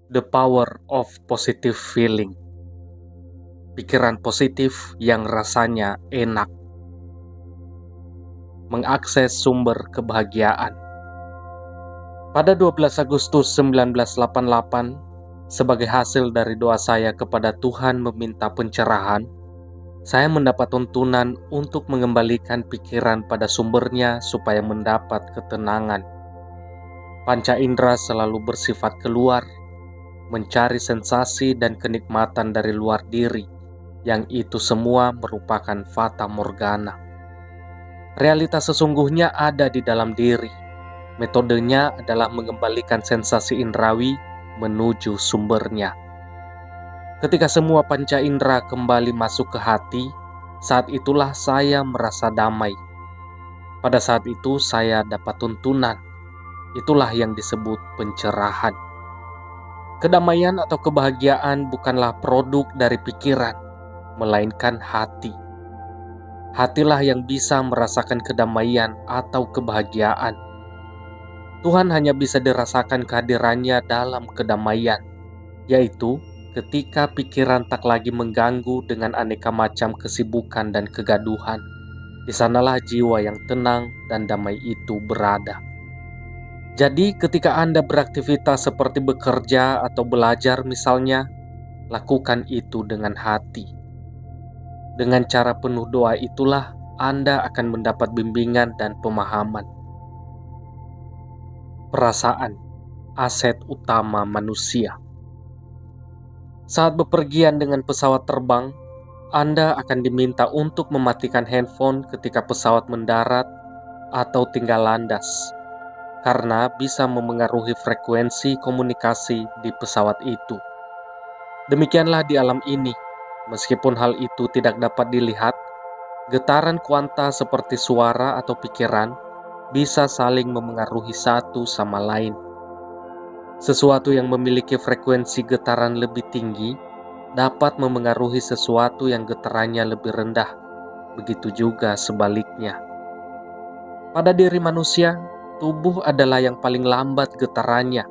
The power of positive feeling. Pikiran positif yang rasanya enak. Mengakses sumber kebahagiaan. Pada 12 Agustus 1988, sebagai hasil dari doa saya kepada Tuhan meminta pencerahan, saya mendapat tuntunan untuk mengembalikan pikiran pada sumbernya supaya mendapat ketenangan. Panca indera selalu bersifat keluar, mencari sensasi dan kenikmatan dari luar diri, yang itu semua merupakan fata morgana. Realitas sesungguhnya ada di dalam diri. Metodenya adalah mengembalikan sensasi indrawi menuju sumbernya. Ketika semua panca indera kembali masuk ke hati, saat itulah saya merasa damai. Pada saat itu saya dapat tuntunan. Itulah yang disebut pencerahan. Kedamaian atau kebahagiaan bukanlah produk dari pikiran, melainkan hati. Hatilah yang bisa merasakan kedamaian atau kebahagiaan. Tuhan hanya bisa dirasakan kehadirannya dalam kedamaian, yaitu ketika pikiran tak lagi mengganggu dengan aneka macam kesibukan dan kegaduhan. Di sanalah jiwa yang tenang dan damai itu berada. Jadi ketika Anda beraktivitas seperti bekerja atau belajar misalnya, lakukan itu dengan hati. Dengan cara penuh doa itulah Anda akan mendapat bimbingan dan pemahaman. Perasaan, aset utama manusia. Saat bepergian dengan pesawat terbang, Anda akan diminta untuk mematikan handphone ketika pesawat mendarat atau tinggal landas, karena bisa memengaruhi frekuensi komunikasi di pesawat itu. Demikianlah di alam ini, meskipun hal itu tidak dapat dilihat, getaran kuanta seperti suara atau pikiran bisa saling memengaruhi satu sama lain. Sesuatu yang memiliki frekuensi getaran lebih tinggi dapat memengaruhi sesuatu yang getarannya lebih rendah, begitu juga sebaliknya. Pada diri manusia, tubuh adalah yang paling lambat getarannya,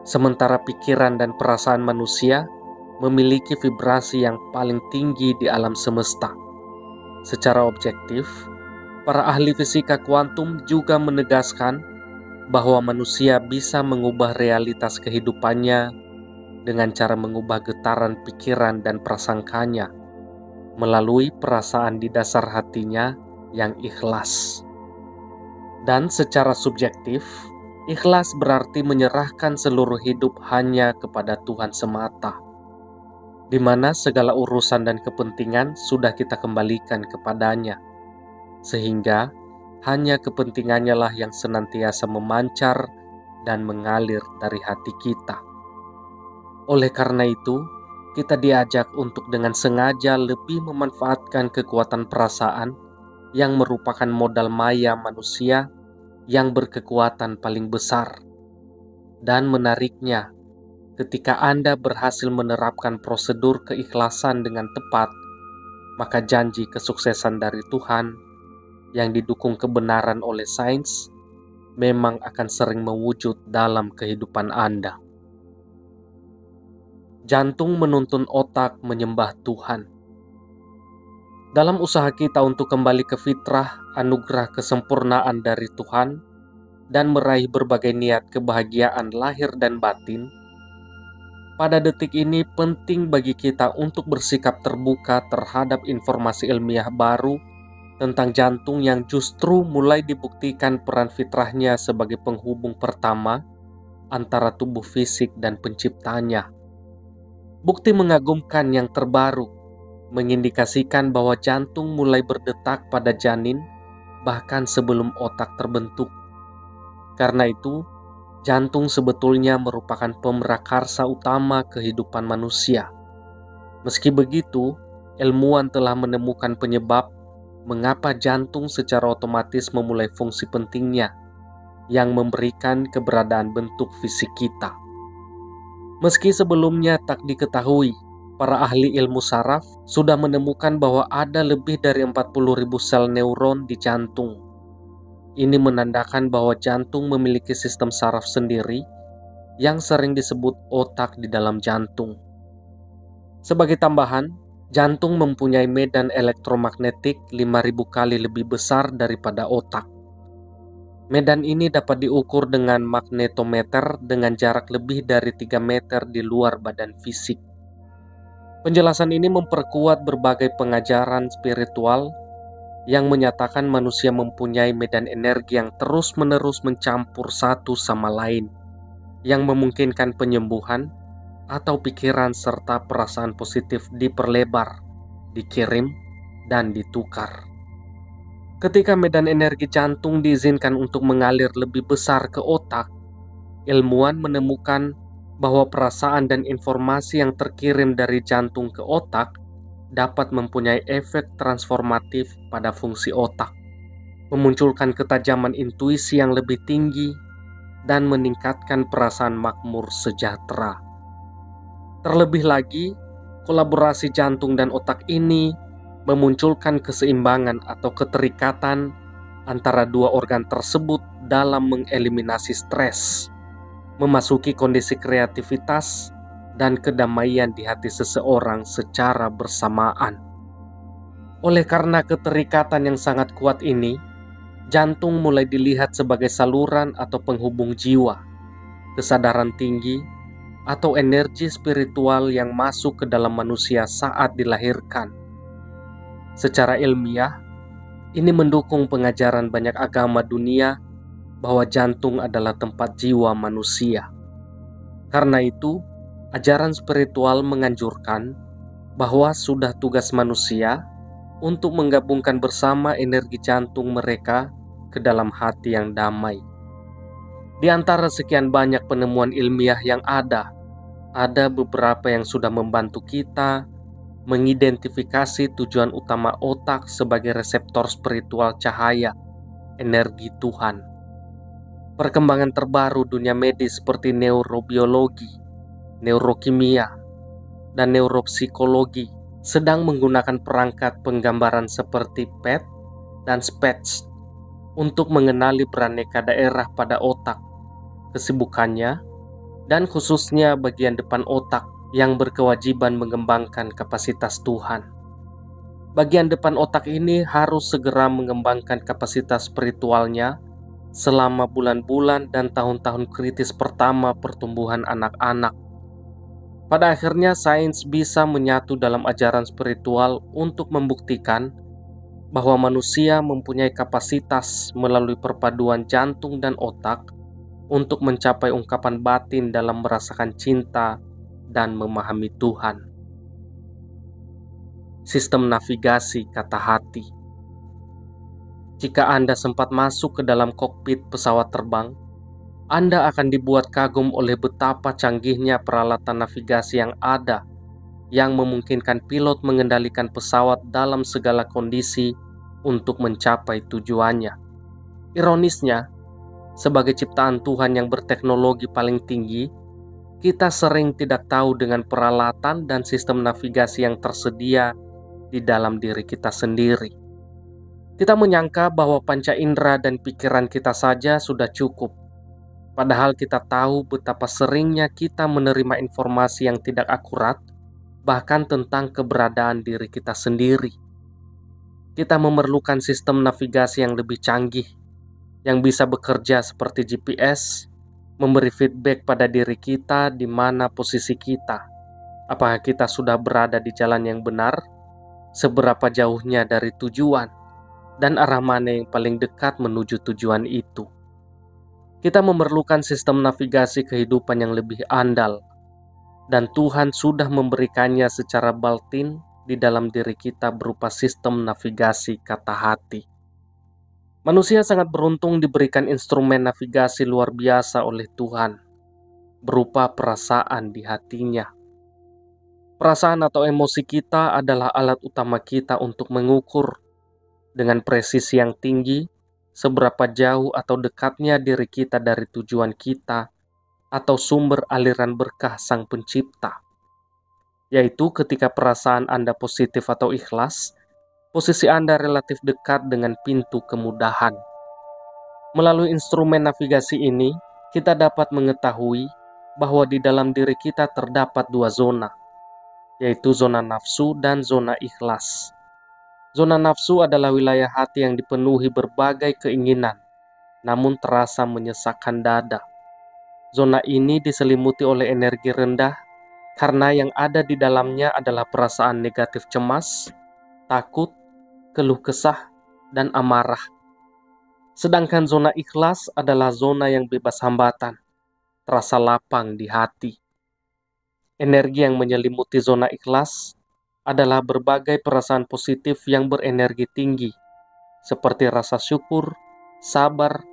sementara pikiran dan perasaan manusia memiliki vibrasi yang paling tinggi di alam semesta. Secara objektif, para ahli fisika kuantum juga menegaskan bahwa manusia bisa mengubah realitas kehidupannya dengan cara mengubah getaran pikiran dan prasangkanya melalui perasaan di dasar hatinya yang ikhlas. Dan secara subjektif, ikhlas berarti menyerahkan seluruh hidup hanya kepada Tuhan semata, di mana segala urusan dan kepentingan sudah kita kembalikan kepadanya, sehingga hanya kepentingannya lah yang senantiasa memancar dan mengalir dari hati kita. Oleh karena itu, kita diajak untuk dengan sengaja lebih memanfaatkan kekuatan perasaan yang merupakan modal maya manusia yang berkekuatan paling besar. Dan menariknya, ketika Anda berhasil menerapkan prosedur keikhlasan dengan tepat, maka janji kesuksesan dari Tuhan yang didukung kebenaran oleh sains memang akan sering mewujud dalam kehidupan Anda. Jantung menuntun otak menyembah Tuhan. Dalam usaha kita untuk kembali ke fitrah, anugerah kesempurnaan dari Tuhan, dan meraih berbagai niat kebahagiaan lahir dan batin, pada detik ini penting bagi kita untuk bersikap terbuka terhadap informasi ilmiah baru tentang jantung yang justru mulai dibuktikan peran fitrahnya sebagai penghubung pertama antara tubuh fisik dan penciptanya. Bukti mengagumkan yang terbaru mengindikasikan bahwa jantung mulai berdetak pada janin bahkan sebelum otak terbentuk. Karena itu, jantung sebetulnya merupakan pemrakarsa utama kehidupan manusia. Meski begitu, ilmuwan telah menemukan penyebab mengapa jantung secara otomatis memulai fungsi pentingnya yang memberikan keberadaan bentuk fisik kita. Meski sebelumnya tak diketahui, para ahli ilmu saraf sudah menemukan bahwa ada lebih dari 40.000 sel neuron di jantung. Ini menandakan bahwa jantung memiliki sistem saraf sendiri yang sering disebut otak di dalam jantung. Sebagai tambahan, jantung mempunyai medan elektromagnetik 5.000 kali lebih besar daripada otak. Medan ini dapat diukur dengan magnetometer dengan jarak lebih dari 3 meter di luar badan fisik. Penjelasan ini memperkuat berbagai pengajaran spiritual yang menyatakan manusia mempunyai medan energi yang terus-menerus mencampur satu sama lain, yang memungkinkan penyembuhan atau pikiran serta perasaan positif diperlebar, dikirim, dan ditukar. Ketika medan energi jantung diizinkan untuk mengalir lebih besar ke otak, ilmuwan menemukan bahwa perasaan dan informasi yang terkirim dari jantung ke otak dapat mempunyai efek transformatif pada fungsi otak, memunculkan ketajaman intuisi yang lebih tinggi, dan meningkatkan perasaan makmur sejahtera. Terlebih lagi, kolaborasi jantung dan otak ini memunculkan keseimbangan atau keterikatan antara dua organ tersebut dalam mengeliminasi stres, memasuki kondisi kreativitas, dan kedamaian di hati seseorang secara bersamaan. Oleh karena keterikatan yang sangat kuat ini, jantung mulai dilihat sebagai saluran atau penghubung jiwa, kesadaran tinggi, atau energi spiritual yang masuk ke dalam manusia saat dilahirkan. Secara ilmiah, ini mendukung pengajaran banyak agama dunia bahwa jantung adalah tempat jiwa manusia. Karena itu, ajaran spiritual menganjurkan bahwa sudah tugas manusia untuk menggabungkan bersama energi jantung mereka ke dalam hati yang damai. Di antara sekian banyak penemuan ilmiah yang ada beberapa yang sudah membantu kita mengidentifikasi tujuan utama otak sebagai reseptor spiritual cahaya, energi Tuhan. Perkembangan terbaru dunia medis seperti neurobiologi, neurokimia, dan neuropsikologi sedang menggunakan perangkat penggambaran seperti PET dan SPECT untuk mengenali beraneka daerah pada otak, kesibukannya, dan khususnya bagian depan otak yang berkewajiban mengembangkan kapasitas Tuhan. Bagian depan otak ini harus segera mengembangkan kapasitas spiritualnya selama bulan-bulan dan tahun-tahun kritis pertama pertumbuhan anak-anak. Pada akhirnya sains bisa menyatu dalam ajaran spiritual untuk membuktikan bahwa manusia mempunyai kapasitas melalui perpaduan jantung dan otak untuk mencapai ungkapan batin dalam merasakan cinta dan memahami Tuhan. Sistem navigasi kata hati. Jika Anda sempat masuk ke dalam kokpit pesawat terbang, Anda akan dibuat kagum oleh betapa canggihnya peralatan navigasi yang ada, yang memungkinkan pilot mengendalikan pesawat dalam segala kondisi untuk mencapai tujuannya. Ironisnya, sebagai ciptaan Tuhan yang berteknologi paling tinggi, kita sering tidak tahu dengan peralatan dan sistem navigasi yang tersedia di dalam diri kita sendiri. Kita menyangka bahwa panca indera dan pikiran kita saja sudah cukup, padahal kita tahu betapa seringnya kita menerima informasi yang tidak akurat, bahkan tentang keberadaan diri kita sendiri. Kita memerlukan sistem navigasi yang lebih canggih, yang bisa bekerja seperti GPS, memberi feedback pada diri kita di mana posisi kita, apakah kita sudah berada di jalan yang benar, seberapa jauhnya dari tujuan, dan arah mana yang paling dekat menuju tujuan itu. Kita memerlukan sistem navigasi kehidupan yang lebih andal, dan Tuhan sudah memberikannya secara batin di dalam diri kita berupa sistem navigasi kata hati. Manusia sangat beruntung diberikan instrumen navigasi luar biasa oleh Tuhan, berupa perasaan di hatinya. Perasaan atau emosi kita adalah alat utama kita untuk mengukur dengan presisi yang tinggi seberapa jauh atau dekatnya diri kita dari tujuan kita atau sumber aliran berkah Sang Pencipta. Yaitu ketika perasaan Anda positif atau ikhlas, posisi Anda relatif dekat dengan pintu kemudahan. Melalui instrumen navigasi ini, kita dapat mengetahui bahwa di dalam diri kita terdapat dua zona, yaitu zona nafsu dan zona ikhlas. Zona nafsu adalah wilayah hati yang dipenuhi berbagai keinginan, namun terasa menyesakkan dada. Zona ini diselimuti oleh energi rendah karena yang ada di dalamnya adalah perasaan negatif cemas, takut, keluh kesah, dan amarah. Sedangkan zona ikhlas adalah zona yang bebas hambatan, terasa lapang di hati. Energi yang menyelimuti zona ikhlas adalah berbagai perasaan positif yang berenergi tinggi, seperti rasa syukur, sabar,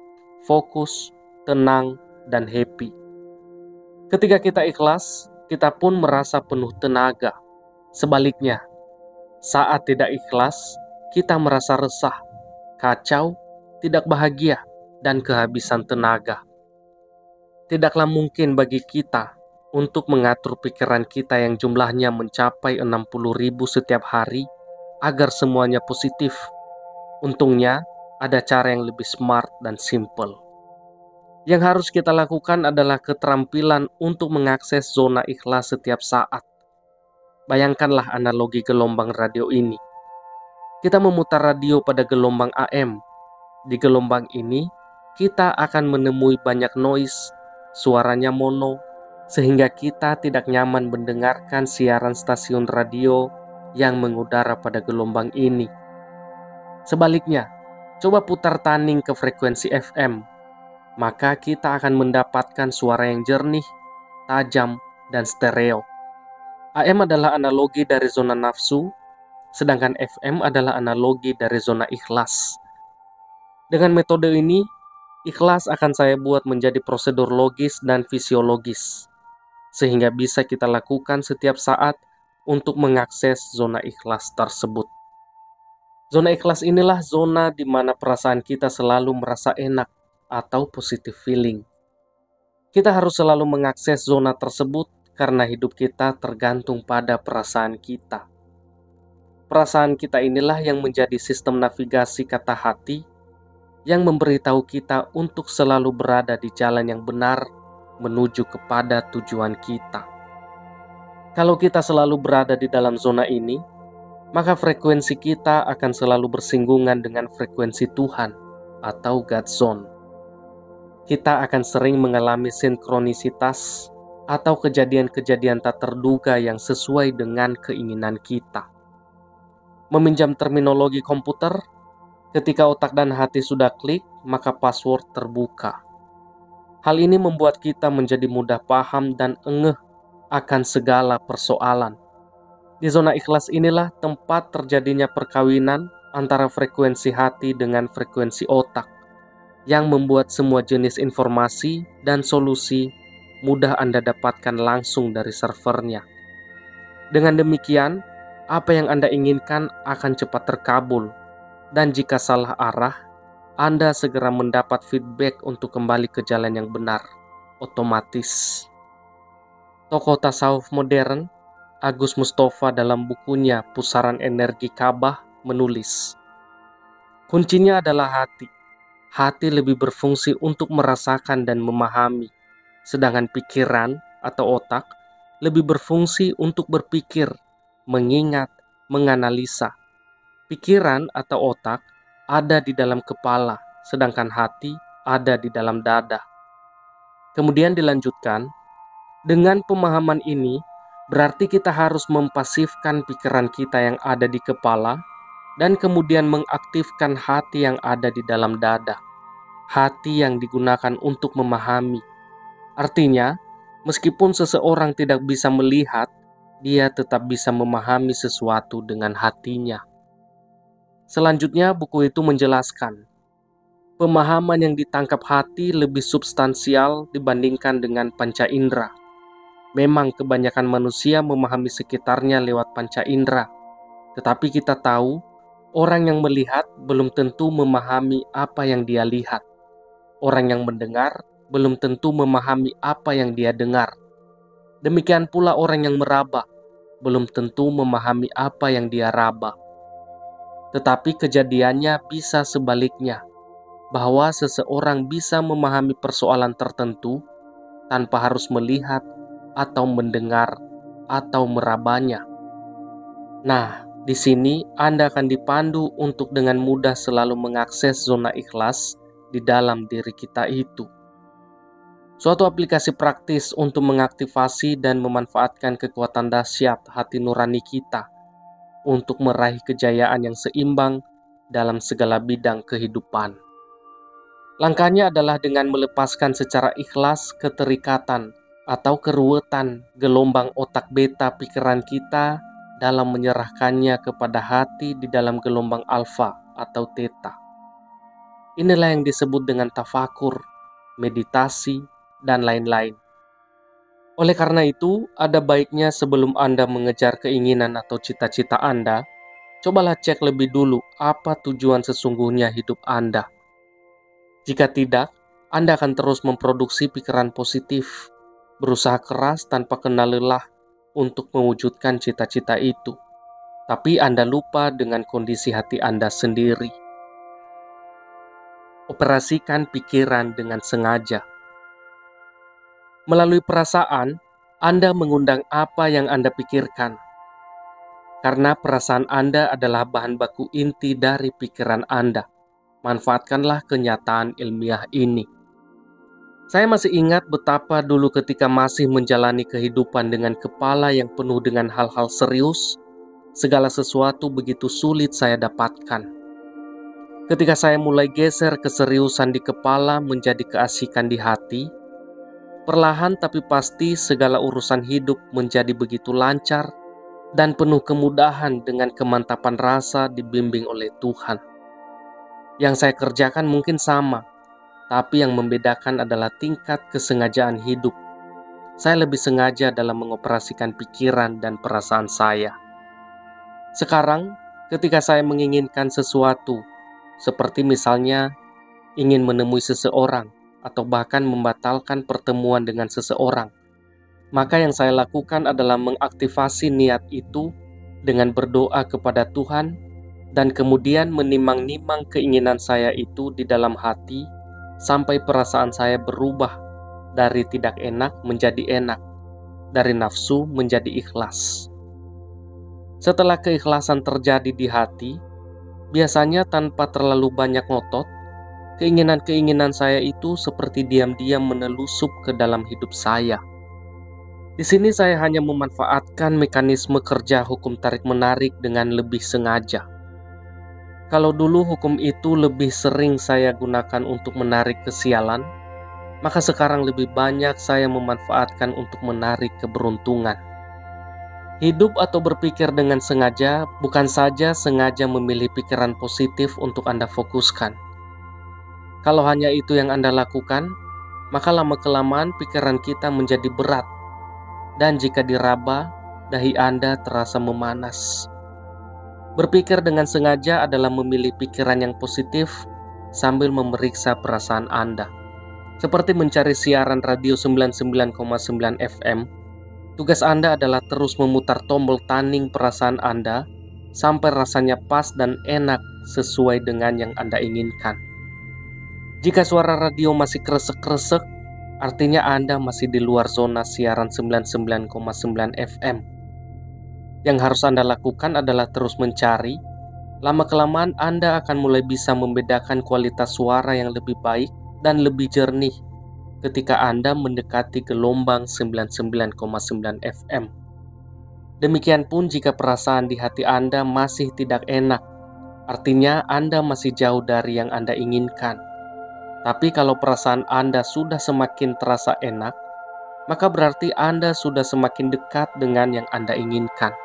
fokus, tenang, dan happy. Ketika kita ikhlas, kita pun merasa penuh tenaga. Sebaliknya, saat tidak ikhlas, kita merasa resah, kacau, tidak bahagia, dan kehabisan tenaga. Tidaklah mungkin bagi kita untuk mengatur pikiran kita yang jumlahnya mencapai 60.000 setiap hari agar semuanya positif. Untungnya, ada cara yang lebih smart dan simple. Yang harus kita lakukan adalah keterampilan untuk mengakses zona ikhlas setiap saat. Bayangkanlah analogi gelombang radio ini. Kita memutar radio pada gelombang AM. Di gelombang ini, kita akan menemui banyak noise, suaranya mono, sehingga kita tidak nyaman mendengarkan siaran stasiun radio yang mengudara pada gelombang ini. Sebaliknya, coba putar taning ke frekuensi FM. Maka kita akan mendapatkan suara yang jernih, tajam, dan stereo. AM adalah analogi dari zona nafsu, sedangkan FM adalah analogi dari zona ikhlas. Dengan metode ini, ikhlas akan saya buat menjadi prosedur logis dan fisiologis, sehingga bisa kita lakukan setiap saat untuk mengakses zona ikhlas tersebut. Zona ikhlas inilah zona di mana perasaan kita selalu merasa enak, atau positive feeling. Kita harus selalu mengakses zona tersebut karena hidup kita tergantung pada perasaan kita. Perasaan kita inilah yang menjadi sistem navigasi kata hati yang memberitahu kita untuk selalu berada di jalan yang benar menuju kepada tujuan kita. Kalau kita selalu berada di dalam zona ini, maka frekuensi kita akan selalu bersinggungan dengan frekuensi Tuhan atau God Zone. Kita akan sering mengalami sinkronisitas atau kejadian-kejadian tak terduga yang sesuai dengan keinginan kita. Meminjam terminologi komputer, ketika otak dan hati sudah klik, maka password terbuka. Hal ini membuat kita menjadi mudah paham dan engeh akan segala persoalan. Di zona ikhlas inilah tempat terjadinya perkawinan antara frekuensi hati dengan frekuensi otak, yang membuat semua jenis informasi dan solusi mudah Anda dapatkan langsung dari servernya. Dengan demikian, apa yang Anda inginkan akan cepat terkabul, dan jika salah arah, Anda segera mendapat feedback untuk kembali ke jalan yang benar, otomatis. Tokoh tasawuf modern, Agus Mustafa dalam bukunya Pusaran Energi Ka'bah menulis, kuncinya adalah hati. Hati lebih berfungsi untuk merasakan dan memahami, sedangkan pikiran atau otak lebih berfungsi untuk berpikir, mengingat, menganalisa. Pikiran atau otak ada di dalam kepala, sedangkan hati ada di dalam dada. Kemudian dilanjutkan, dengan pemahaman ini, berarti kita harus mempasifkan pikiran kita yang ada di kepala dan kemudian mengaktifkan hati yang ada di dalam dada. Hati yang digunakan untuk memahami. Artinya, meskipun seseorang tidak bisa melihat, dia tetap bisa memahami sesuatu dengan hatinya. Selanjutnya, buku itu menjelaskan, pemahaman yang ditangkap hati lebih substansial dibandingkan dengan panca indera. Memang kebanyakan manusia memahami sekitarnya lewat panca indera, tetapi kita tahu, orang yang melihat belum tentu memahami apa yang dia lihat. Orang yang mendengar belum tentu memahami apa yang dia dengar. Demikian pula orang yang meraba belum tentu memahami apa yang dia raba. Tetapi kejadiannya bisa sebaliknya, bahwa seseorang bisa memahami persoalan tertentu tanpa harus melihat atau mendengar atau merabanya. Nah, di sini Anda akan dipandu untuk dengan mudah selalu mengakses zona ikhlas di dalam diri kita itu. Suatu aplikasi praktis untuk mengaktifasi dan memanfaatkan kekuatan dahsyat hati nurani kita untuk meraih kejayaan yang seimbang dalam segala bidang kehidupan. Langkahnya adalah dengan melepaskan secara ikhlas keterikatan atau keruwetan gelombang otak beta pikiran kita dalam menyerahkannya kepada hati di dalam gelombang alfa atau theta. Inilah yang disebut dengan tafakur, meditasi, dan lain-lain. Oleh karena itu, ada baiknya sebelum Anda mengejar keinginan atau cita-cita Anda, cobalah cek lebih dulu apa tujuan sesungguhnya hidup Anda. Jika tidak, Anda akan terus memproduksi pikiran positif, berusaha keras tanpa kenal lelah untuk mewujudkan cita-cita itu. Tapi Anda lupa dengan kondisi hati Anda sendiri. Operasikan pikiran dengan sengaja. Melalui perasaan, Anda mengundang apa yang Anda pikirkan. Karena perasaan Anda adalah bahan baku inti dari pikiran Anda. Manfaatkanlah kenyataan ilmiah ini. Saya masih ingat betapa dulu ketika masih menjalani kehidupan dengan kepala yang penuh dengan hal-hal serius, segala sesuatu begitu sulit saya dapatkan. Ketika saya mulai geser keseriusan di kepala menjadi keasikan di hati, perlahan tapi pasti segala urusan hidup menjadi begitu lancar dan penuh kemudahan dengan kemantapan rasa dibimbing oleh Tuhan. Yang saya kerjakan mungkin sama, tapi yang membedakan adalah tingkat kesengajaan hidup. Saya lebih sengaja dalam mengoperasikan pikiran dan perasaan saya. Sekarang, ketika saya menginginkan sesuatu, seperti misalnya ingin menemui seseorang atau bahkan membatalkan pertemuan dengan seseorang, maka yang saya lakukan adalah mengaktifasi niat itu dengan berdoa kepada Tuhan dan kemudian menimang-nimang keinginan saya itu di dalam hati sampai perasaan saya berubah dari tidak enak menjadi enak, dari nafsu menjadi ikhlas. Setelah keikhlasan terjadi di hati, biasanya tanpa terlalu banyak ngotot, keinginan-keinginan saya itu seperti diam-diam menelusup ke dalam hidup saya. Di sini saya hanya memanfaatkan mekanisme kerja hukum tarik-menarik dengan lebih sengaja. Kalau dulu hukum itu lebih sering saya gunakan untuk menarik kesialan, maka sekarang lebih banyak saya memanfaatkan untuk menarik keberuntungan. Hidup atau berpikir dengan sengaja bukan saja sengaja memilih pikiran positif untuk Anda fokuskan. Kalau hanya itu yang Anda lakukan, maka lama-kelamaan pikiran kita menjadi berat, dan jika diraba, dahi Anda terasa memanas. Berpikir dengan sengaja adalah memilih pikiran yang positif sambil memeriksa perasaan Anda. Seperti mencari siaran radio 99,9 FM, tugas Anda adalah terus memutar tombol taning perasaan Anda sampai rasanya pas dan enak sesuai dengan yang Anda inginkan. Jika suara radio masih kresek-kresek, artinya Anda masih di luar zona siaran 99,9 FM. Yang harus Anda lakukan adalah terus mencari. Lama-kelamaan Anda akan mulai bisa membedakan kualitas suara yang lebih baik dan lebih jernih ketika Anda mendekati gelombang 99,9 FM. Demikian pun jika perasaan di hati Anda masih tidak enak, artinya Anda masih jauh dari yang Anda inginkan. Tapi kalau perasaan Anda sudah semakin terasa enak, maka berarti Anda sudah semakin dekat dengan yang Anda inginkan.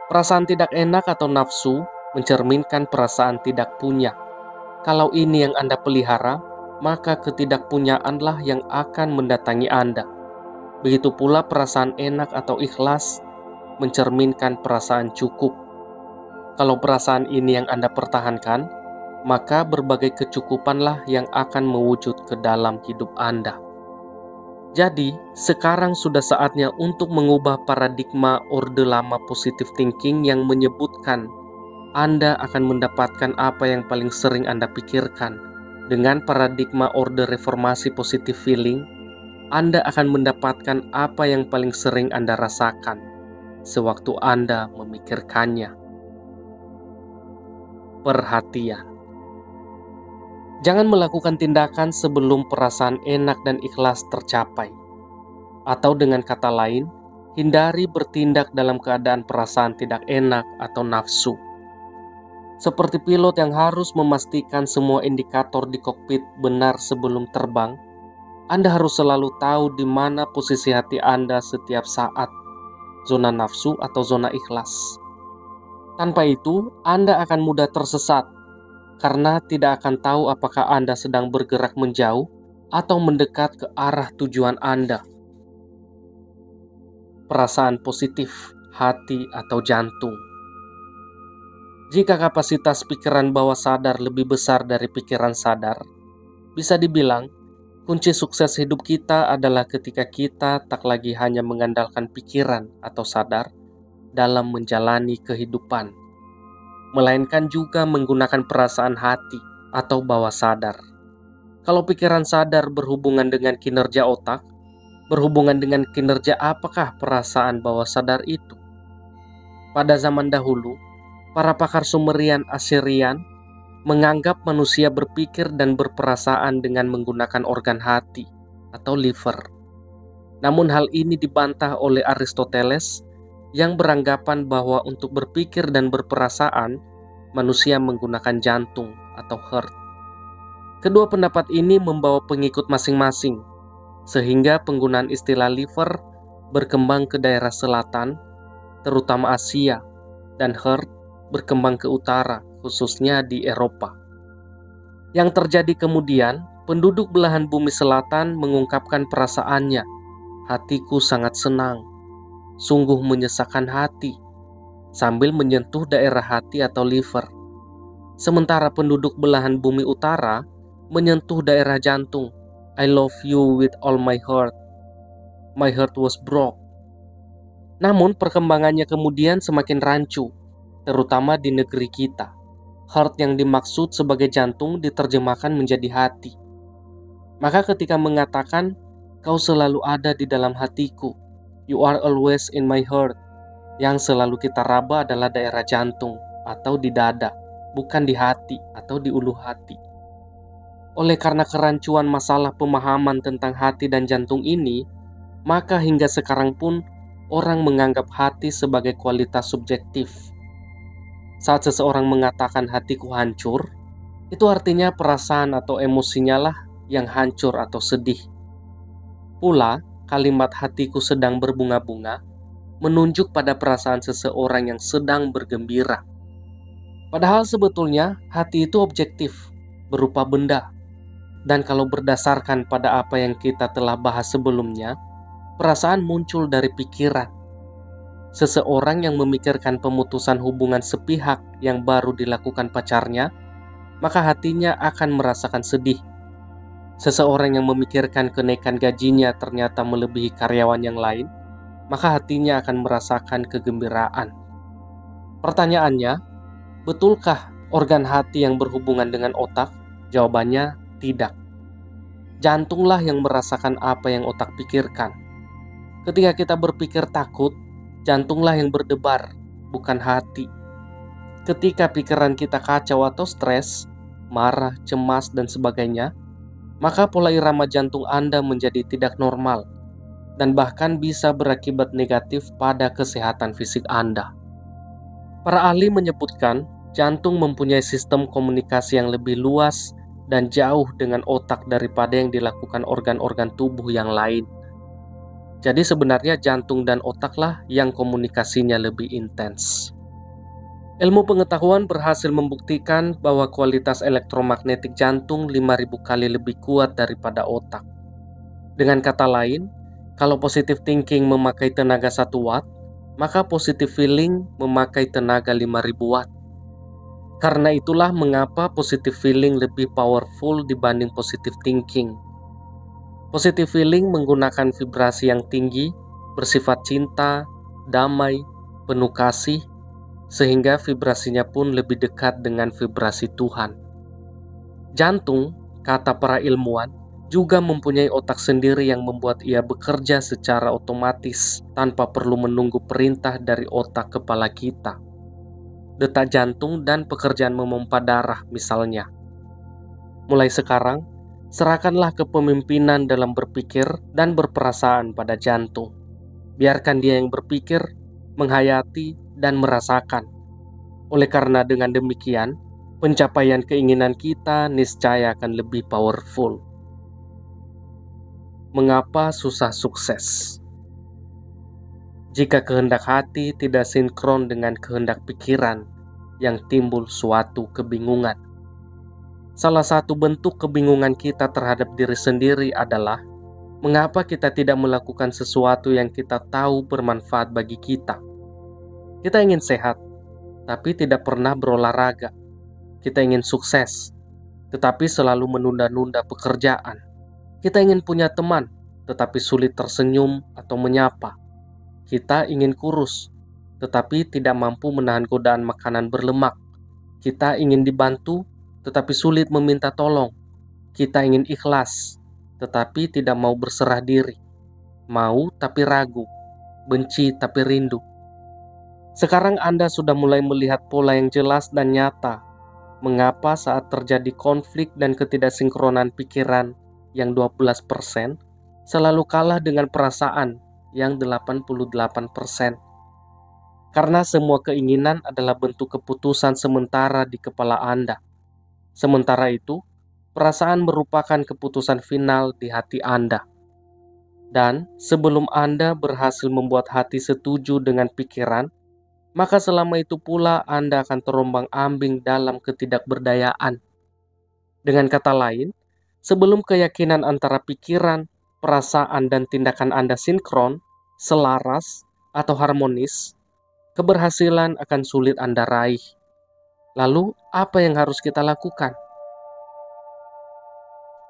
Perasaan tidak enak atau nafsu mencerminkan perasaan tidak punya. Kalau ini yang Anda pelihara, maka ketidakpunyaanlah yang akan mendatangi Anda. Begitu pula perasaan enak atau ikhlas mencerminkan perasaan cukup. Kalau perasaan ini yang Anda pertahankan, maka berbagai kecukupanlah yang akan mewujud ke dalam hidup Anda. Jadi, sekarang sudah saatnya untuk mengubah paradigma orde lama positive thinking yang menyebutkan Anda akan mendapatkan apa yang paling sering Anda pikirkan dengan paradigma orde reformasi positive feeling Anda akan mendapatkan apa yang paling sering Anda rasakan sewaktu Anda memikirkannya. Perhatian. Jangan melakukan tindakan sebelum perasaan enak dan ikhlas tercapai. Atau dengan kata lain, hindari bertindak dalam keadaan perasaan tidak enak atau nafsu. Seperti pilot yang harus memastikan semua indikator di kokpit benar sebelum terbang, Anda harus selalu tahu di mana posisi hati Anda setiap saat, zona nafsu atau zona ikhlas. Tanpa itu, Anda akan mudah tersesat, karena tidak akan tahu apakah Anda sedang bergerak menjauh atau mendekat ke arah tujuan Anda. Perasaan positif, hati atau jantung. Jika kapasitas pikiran bawah sadar lebih besar dari pikiran sadar, bisa dibilang kunci sukses hidup kita adalah ketika kita tak lagi hanya mengandalkan pikiran atau sadar dalam menjalani kehidupan, melainkan juga menggunakan perasaan hati atau bawah sadar. Kalau pikiran sadar berhubungan dengan kinerja otak, berhubungan dengan kinerja apakah perasaan bawah sadar itu? Pada zaman dahulu, para pakar Sumerian Assyrian menganggap manusia berpikir dan berperasaan dengan menggunakan organ hati atau liver. Namun hal ini dibantah oleh Aristoteles yang beranggapan bahwa untuk berpikir dan berperasaan, manusia menggunakan jantung atau heart. Kedua pendapat ini membawa pengikut masing-masing, sehingga penggunaan istilah liver berkembang ke daerah selatan, terutama Asia, dan heart berkembang ke utara, khususnya di Eropa. Yang terjadi kemudian, penduduk belahan bumi selatan mengungkapkan perasaannya. Hatiku sangat senang, sungguh menyesakan hati, sambil menyentuh daerah hati atau liver. Sementara penduduk belahan bumi utara menyentuh daerah jantung. I love you with all my heart. My heart was broke. Namun perkembangannya kemudian semakin rancu, terutama di negeri kita. Heart yang dimaksud sebagai jantung diterjemahkan menjadi hati. Maka ketika mengatakan, kau selalu ada di dalam hatiku, you are always in my heart, yang selalu kita raba adalah daerah jantung atau di dada, bukan di hati atau di ulu hati. Oleh karena kerancuan masalah pemahaman tentang hati dan jantung ini, maka hingga sekarang pun orang menganggap hati sebagai kualitas subjektif. Saat seseorang mengatakan hatiku hancur, itu artinya perasaan atau emosinya lah yang hancur atau sedih. Pula, kalimat hatiku sedang berbunga-bunga menunjuk pada perasaan seseorang yang sedang bergembira. Padahal sebetulnya hati itu objektif, berupa benda. Dan kalau berdasarkan pada apa yang kita telah bahas sebelumnya, perasaan muncul dari pikiran. Seseorang yang memikirkan pemutusan hubungan sepihak yang baru dilakukan pacarnya, maka hatinya akan merasakan sedih. Seseorang yang memikirkan kenaikan gajinya ternyata melebihi karyawan yang lain, maka hatinya akan merasakan kegembiraan. Pertanyaannya, betulkah organ hati yang berhubungan dengan otak? Jawabannya tidak. Jantunglah yang merasakan apa yang otak pikirkan. Ketika kita berpikir takut, jantunglah yang berdebar, bukan hati. Ketika pikiran kita kacau atau stres, marah, cemas, dan sebagainya, maka pola irama jantung Anda menjadi tidak normal dan bahkan bisa berakibat negatif pada kesehatan fisik Anda. Para ahli menyebutkan jantung mempunyai sistem komunikasi yang lebih luas dan jauh dengan otak daripada yang dilakukan organ-organ tubuh yang lain. Jadi sebenarnya jantung dan otaklah yang komunikasinya lebih intens. Ilmu pengetahuan berhasil membuktikan bahwa kualitas elektromagnetik jantung 5.000 kali lebih kuat daripada otak. Dengan kata lain, kalau positive thinking memakai tenaga 1 watt, maka positive feeling memakai tenaga 5.000 watt. Karena itulah mengapa positive feeling lebih powerful dibanding positive thinking. Positive feeling menggunakan vibrasi yang tinggi, bersifat cinta, damai, penuh kasih, sehingga vibrasinya pun lebih dekat dengan vibrasi Tuhan. Jantung, kata para ilmuwan, juga mempunyai otak sendiri yang membuat ia bekerja secara otomatis tanpa perlu menunggu perintah dari otak kepala kita. Detak jantung dan pekerjaan memompa darah misalnya. Mulai sekarang, serahkanlah kepemimpinan dalam berpikir dan berperasaan pada jantung. Biarkan dia yang berpikir, menghayati, dan merasakan. Oleh karena dengan demikian, pencapaian keinginan kita niscaya akan lebih powerful. Mengapa susah sukses? Jika kehendak hati tidak sinkron dengan kehendak pikiran, yang timbul suatu kebingungan. Salah satu bentuk kebingungan kita terhadap diri sendiri adalah mengapa kita tidak melakukan sesuatu yang kita tahu bermanfaat bagi kita. Kita ingin sehat, tapi tidak pernah berolahraga. Kita ingin sukses, tetapi selalu menunda-nunda pekerjaan. Kita ingin punya teman, tetapi sulit tersenyum atau menyapa. Kita ingin kurus, tetapi tidak mampu menahan godaan makanan berlemak. Kita ingin dibantu, tetapi sulit meminta tolong. Kita ingin ikhlas, tetapi tidak mau berserah diri. Mau tapi ragu, benci tapi rindu. Sekarang Anda sudah mulai melihat pola yang jelas dan nyata. Mengapa saat terjadi konflik dan ketidaksinkronan pikiran yang 12% selalu kalah dengan perasaan yang 88%. Karena semua keinginan adalah bentuk keputusan sementara di kepala Anda. Sementara itu, perasaan merupakan keputusan final di hati Anda. Dan sebelum Anda berhasil membuat hati setuju dengan pikiran, maka selama itu pula Anda akan terombang-ambing dalam ketidakberdayaan. Dengan kata lain, sebelum keyakinan antara pikiran, perasaan, dan tindakan Anda sinkron, selaras, atau harmonis, keberhasilan akan sulit Anda raih. Lalu, apa yang harus kita lakukan?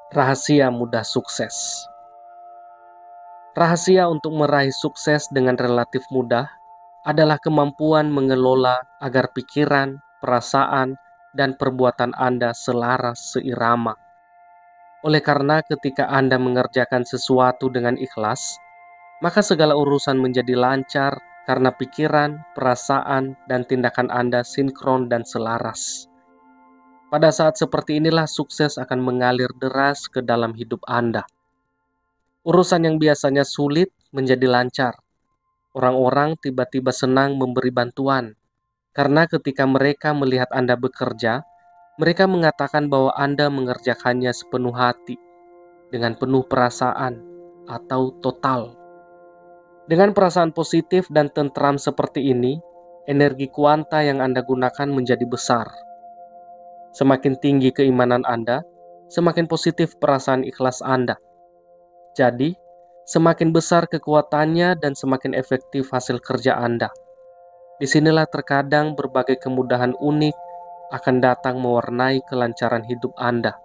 Rahasia mudah sukses. Rahasia untuk meraih sukses dengan relatif mudah adalah kemampuan mengelola agar pikiran, perasaan, dan perbuatan Anda selaras seirama. Oleh karena ketika Anda mengerjakan sesuatu dengan ikhlas, maka segala urusan menjadi lancar karena pikiran, perasaan, dan tindakan Anda sinkron dan selaras. Pada saat seperti inilah sukses akan mengalir deras ke dalam hidup Anda. Urusan yang biasanya sulit menjadi lancar. Orang-orang tiba-tiba senang memberi bantuan, karena ketika mereka melihat Anda bekerja, mereka mengatakan bahwa Anda mengerjakannya sepenuh hati, dengan penuh perasaan, atau total. Dengan perasaan positif dan tentram seperti ini, energi kuanta yang Anda gunakan menjadi besar. Semakin tinggi keimanan Anda, semakin positif perasaan ikhlas Anda. Jadi, semakin besar kekuatannya dan semakin efektif hasil kerja Anda. Disinilah terkadang berbagai kemudahan unik akan datang mewarnai kelancaran hidup Anda.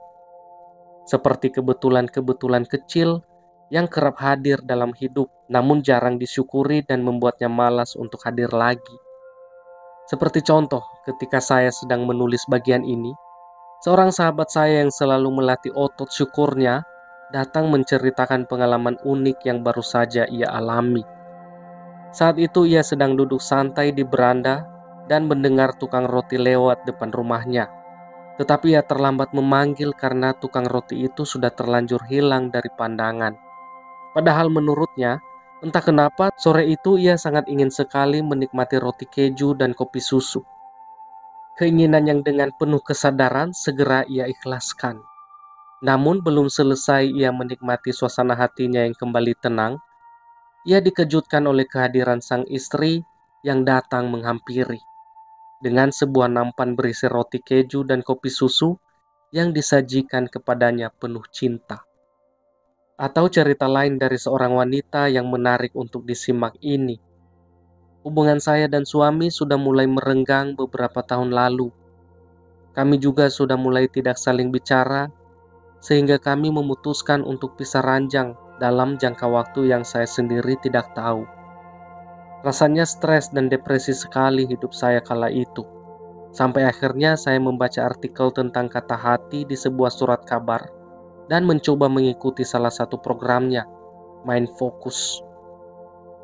Seperti kebetulan-kebetulan kecil yang kerap hadir dalam hidup, namun jarang disyukuri dan membuatnya malas untuk hadir lagi. Seperti contoh, ketika saya sedang menulis bagian ini, seorang sahabat saya yang selalu melatih otot syukurnya datang menceritakan pengalaman unik yang baru saja ia alami. Saat itu ia sedang duduk santai di beranda dan mendengar tukang roti lewat depan rumahnya. Tetapi ia terlambat memanggil karena tukang roti itu sudah terlanjur hilang dari pandangan. Padahal menurutnya, entah kenapa sore itu ia sangat ingin sekali menikmati roti keju dan kopi susu. Keinginan yang dengan penuh kesadaran segera ia ikhlaskan. Namun belum selesai ia menikmati suasana hatinya yang kembali tenang, ia dikejutkan oleh kehadiran sang istri yang datang menghampiri dengan sebuah nampan berisi roti keju dan kopi susu yang disajikan kepadanya penuh cinta. Atau cerita lain dari seorang wanita yang menarik untuk disimak ini. Hubungan saya dan suami sudah mulai merenggang beberapa tahun lalu. Kami juga sudah mulai tidak saling bicara, sehingga kami memutuskan untuk pisah ranjang dalam jangka waktu yang saya sendiri tidak tahu. Rasanya stres dan depresi sekali hidup saya kala itu. Sampai akhirnya saya membaca artikel tentang kata hati di sebuah surat kabar dan mencoba mengikuti salah satu programnya, Mind Focus.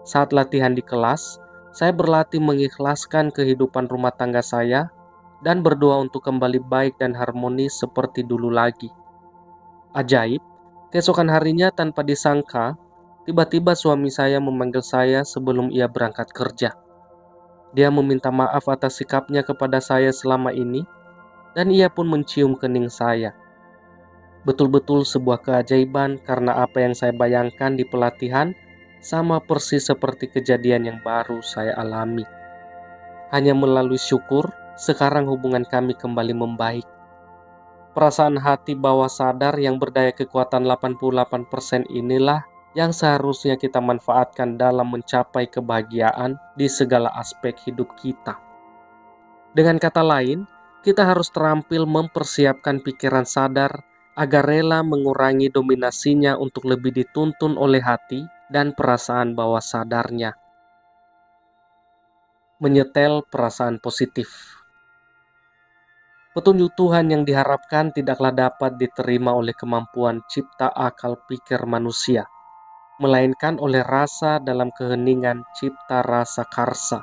Saat latihan di kelas, saya berlatih mengikhlaskan kehidupan rumah tangga saya dan berdoa untuk kembali baik dan harmonis seperti dulu lagi. Ajaib, keesokan harinya tanpa disangka, tiba-tiba suami saya memanggil saya sebelum ia berangkat kerja. Dia meminta maaf atas sikapnya kepada saya selama ini, dan ia pun mencium kening saya. Betul-betul sebuah keajaiban karena apa yang saya bayangkan di pelatihan sama persis seperti kejadian yang baru saya alami. Hanya melalui syukur, sekarang hubungan kami kembali membaik. Perasaan hati bawah sadar yang berdaya kekuatan 88% inilah yang seharusnya kita manfaatkan dalam mencapai kebahagiaan di segala aspek hidup kita. Dengan kata lain, kita harus terampil mempersiapkan pikiran sadar agar rela mengurangi dominasinya untuk lebih dituntun oleh hati dan perasaan bawah sadarnya. Menyetel perasaan positif. Petunjuk Tuhan yang diharapkan tidaklah dapat diterima oleh kemampuan cipta akal pikir manusia, melainkan oleh rasa dalam keheningan cipta rasa karsa.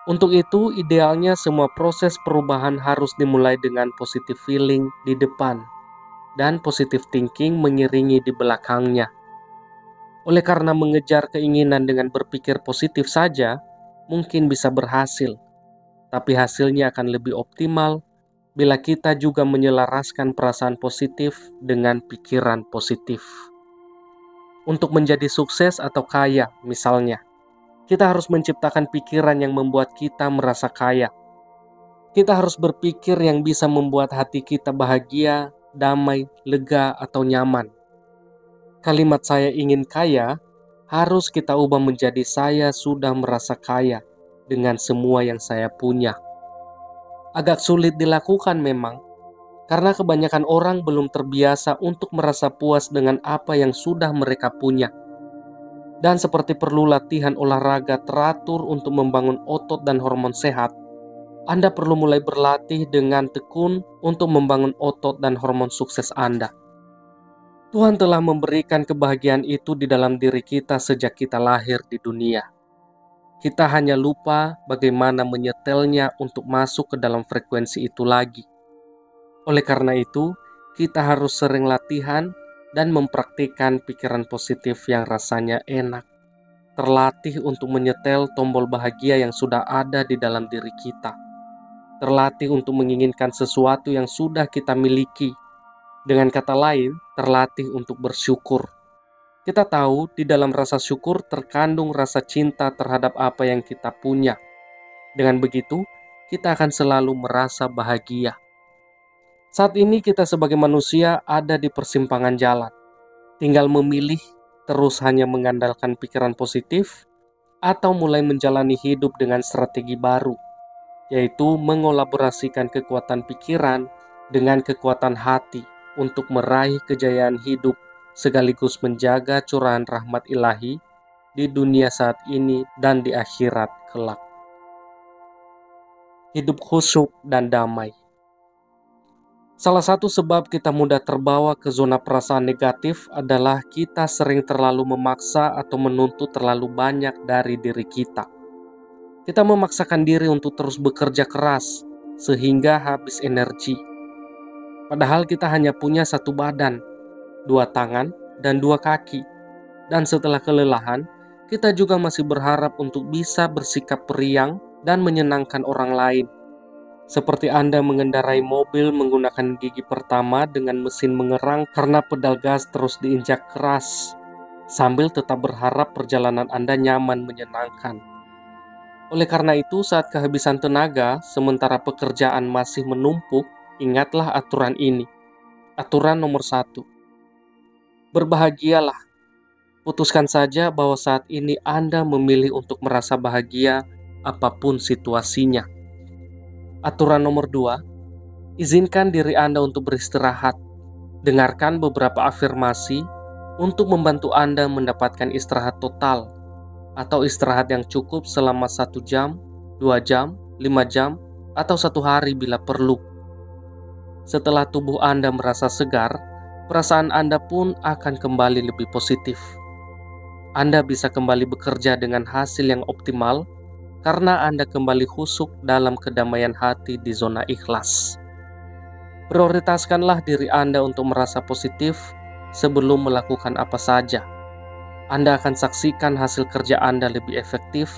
Untuk itu, idealnya semua proses perubahan harus dimulai dengan positive feeling di depan dan positive thinking mengiringi di belakangnya. Oleh karena mengejar keinginan dengan berpikir positif saja mungkin bisa berhasil, tapi hasilnya akan lebih optimal bila kita juga menyelaraskan perasaan positif dengan pikiran positif. Untuk menjadi sukses atau kaya, misalnya, kita harus menciptakan pikiran yang membuat kita merasa kaya. Kita harus berpikir yang bisa membuat hati kita bahagia, damai, lega, atau nyaman. Kalimat "saya ingin kaya" harus kita ubah menjadi "saya sudah merasa kaya dengan semua yang saya punya". Agak sulit dilakukan memang, karena kebanyakan orang belum terbiasa untuk merasa puas dengan apa yang sudah mereka punya. Dan seperti perlu latihan olahraga teratur untuk membangun otot dan hormon sehat, Anda perlu mulai berlatih dengan tekun untuk membangun otot dan hormon sukses Anda. Tuhan telah memberikan kebahagiaan itu di dalam diri kita sejak kita lahir di dunia. Kita hanya lupa bagaimana menyetelnya untuk masuk ke dalam frekuensi itu lagi. Oleh karena itu, kita harus sering latihan dan mempraktikkan pikiran positif yang rasanya enak. Terlatih untuk menyetel tombol bahagia yang sudah ada di dalam diri kita. Terlatih untuk menginginkan sesuatu yang sudah kita miliki. Dengan kata lain, terlatih untuk bersyukur. Kita tahu di dalam rasa syukur terkandung rasa cinta terhadap apa yang kita punya. Dengan begitu, kita akan selalu merasa bahagia. Saat ini kita sebagai manusia ada di persimpangan jalan. Tinggal memilih terus hanya mengandalkan pikiran positif atau mulai menjalani hidup dengan strategi baru, yaitu mengolaborasikan kekuatan pikiran dengan kekuatan hati untuk meraih kejayaan hidup sekaligus menjaga curahan rahmat ilahi di dunia saat ini dan di akhirat kelak. Hidup khusyuk dan damai. Salah satu sebab kita mudah terbawa ke zona perasaan negatif adalah kita sering terlalu memaksa atau menuntut terlalu banyak dari diri kita. Kita memaksakan diri untuk terus bekerja keras sehingga habis energi. Padahal kita hanya punya satu badan, 2 tangan, dan 2 kaki. Dan setelah kelelahan, kita juga masih berharap untuk bisa bersikap periang dan menyenangkan orang lain. Seperti Anda mengendarai mobil menggunakan gigi pertama dengan mesin mengerang karena pedal gas terus diinjak keras, sambil tetap berharap perjalanan Anda nyaman menyenangkan. Oleh karena itu, saat kehabisan tenaga, sementara pekerjaan masih menumpuk, ingatlah aturan ini. Aturan nomor 1. Berbahagialah. Putuskan saja bahwa saat ini Anda memilih untuk merasa bahagia apapun situasinya. Aturan nomor 2, izinkan diri Anda untuk beristirahat. Dengarkan beberapa afirmasi untuk membantu Anda mendapatkan istirahat total atau istirahat yang cukup selama 1 jam, 2 jam, 5 jam, atau 1 hari bila perlu. Setelah tubuh Anda merasa segar, perasaan Anda pun akan kembali lebih positif. Anda bisa kembali bekerja dengan hasil yang optimal karena Anda kembali khusyuk dalam kedamaian hati di zona ikhlas. Prioritaskanlah diri Anda untuk merasa positif sebelum melakukan apa saja. Anda akan saksikan hasil kerja Anda lebih efektif,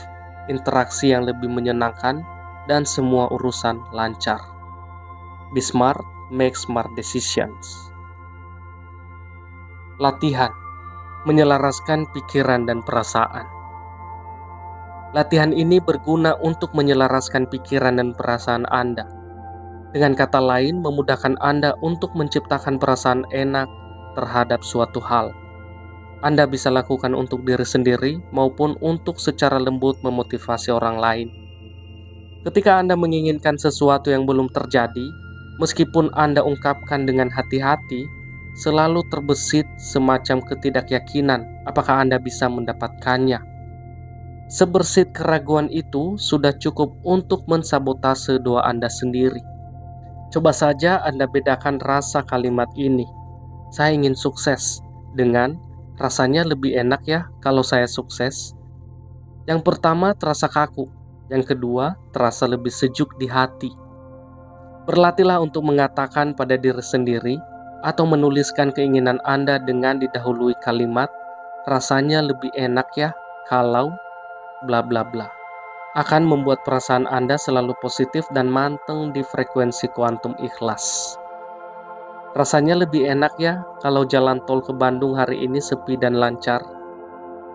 interaksi yang lebih menyenangkan, dan semua urusan lancar. Be smart, make smart decisions. Latihan menyelaraskan pikiran dan perasaan. Latihan ini berguna untuk menyelaraskan pikiran dan perasaan Anda. Dengan kata lain, memudahkan Anda untuk menciptakan perasaan enak terhadap suatu hal. Anda bisa lakukan untuk diri sendiri maupun untuk secara lembut memotivasi orang lain. Ketika Anda menginginkan sesuatu yang belum terjadi, meskipun Anda ungkapkan dengan hati-hati, selalu terbesit semacam ketidakyakinan apakah Anda bisa mendapatkannya. Sebersit keraguan itu sudah cukup untuk mensabotase doa Anda sendiri. Coba saja Anda bedakan rasa kalimat ini, "Saya ingin sukses," dengan "rasanya lebih enak ya kalau saya sukses." Yang pertama terasa kaku, yang kedua terasa lebih sejuk di hati. Berlatihlah untuk mengatakan pada diri sendiri atau menuliskan keinginan Anda dengan didahului kalimat, "Rasanya lebih enak ya kalau bla bla bla." Akan membuat perasaan Anda selalu positif dan manteng di frekuensi kuantum ikhlas. Rasanya lebih enak ya kalau jalan tol ke Bandung hari ini sepi dan lancar.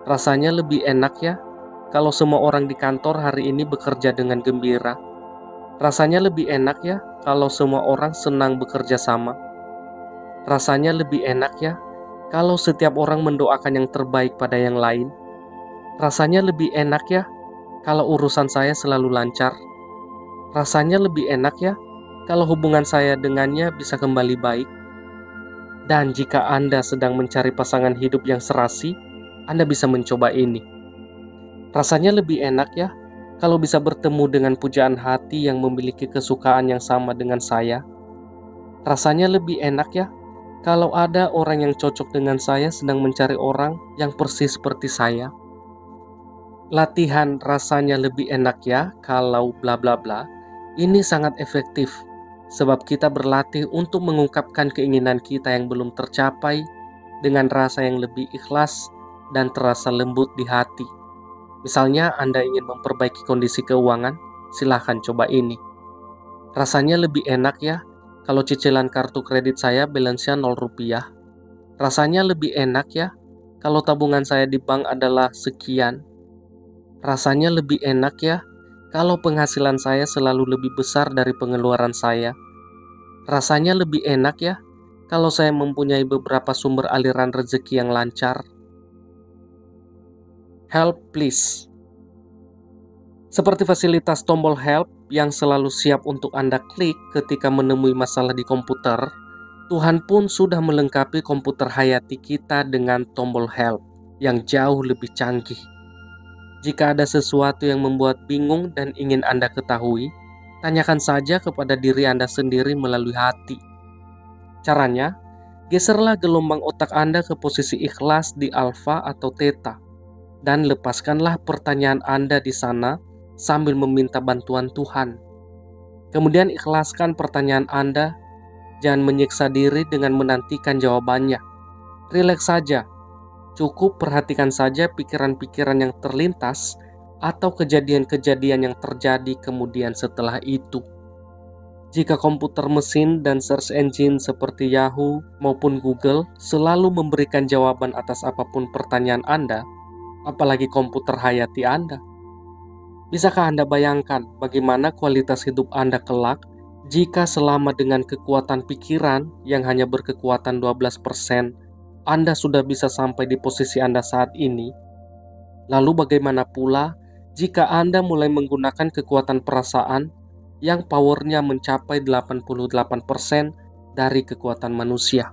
Rasanya lebih enak ya kalau semua orang di kantor hari ini bekerja dengan gembira. Rasanya lebih enak ya kalau semua orang senang bekerja sama. Rasanya lebih enak ya kalau setiap orang mendoakan yang terbaik pada yang lain. Rasanya lebih enak ya kalau urusan saya selalu lancar. Rasanya lebih enak ya kalau hubungan saya dengannya bisa kembali baik. Dan jika Anda sedang mencari pasangan hidup yang serasi, Anda bisa mencoba ini. Rasanya lebih enak ya kalau bisa bertemu dengan pujaan hati yang memiliki kesukaan yang sama dengan saya. Rasanya lebih enak ya kalau ada orang yang cocok dengan saya sedang mencari orang yang persis seperti saya. Latihan rasanya lebih enak ya kalau bla bla bla ini sangat efektif sebab kita berlatih untuk mengungkapkan keinginan kita yang belum tercapai dengan rasa yang lebih ikhlas dan terasa lembut di hati. Misalnya Anda ingin memperbaiki kondisi keuangan, silahkan coba ini. Rasanya lebih enak ya kalau cicilan kartu kredit saya balance-nya 0 rupiah. Rasanya lebih enak ya kalau tabungan saya di bank adalah sekian. Rasanya lebih enak ya kalau penghasilan saya selalu lebih besar dari pengeluaran saya. Rasanya lebih enak ya kalau saya mempunyai beberapa sumber aliran rezeki yang lancar. Help please. Seperti fasilitas tombol help yang selalu siap untuk Anda klik ketika menemui masalah di komputer, Tuhan pun sudah melengkapi komputer hayati kita dengan tombol help yang jauh lebih canggih. Jika ada sesuatu yang membuat bingung dan ingin Anda ketahui, tanyakan saja kepada diri Anda sendiri melalui hati. Caranya, geserlah gelombang otak Anda ke posisi ikhlas di alfa atau theta, dan lepaskanlah pertanyaan Anda di sana sambil meminta bantuan Tuhan. Kemudian ikhlaskan pertanyaan Anda, jangan menyiksa diri dengan menantikan jawabannya. Rileks saja. Cukup perhatikan saja pikiran-pikiran yang terlintas atau kejadian-kejadian yang terjadi kemudian setelah itu. Jika komputer mesin dan search engine seperti Yahoo maupun Google selalu memberikan jawaban atas apapun pertanyaan Anda, apalagi komputer hayati Anda. Bisakah Anda bayangkan bagaimana kualitas hidup Anda kelak jika selama dengan kekuatan pikiran yang hanya berkekuatan 12%, Anda sudah bisa sampai di posisi Anda saat ini? Lalu bagaimana pula jika Anda mulai menggunakan kekuatan perasaan yang powernya mencapai 88% dari kekuatan manusia?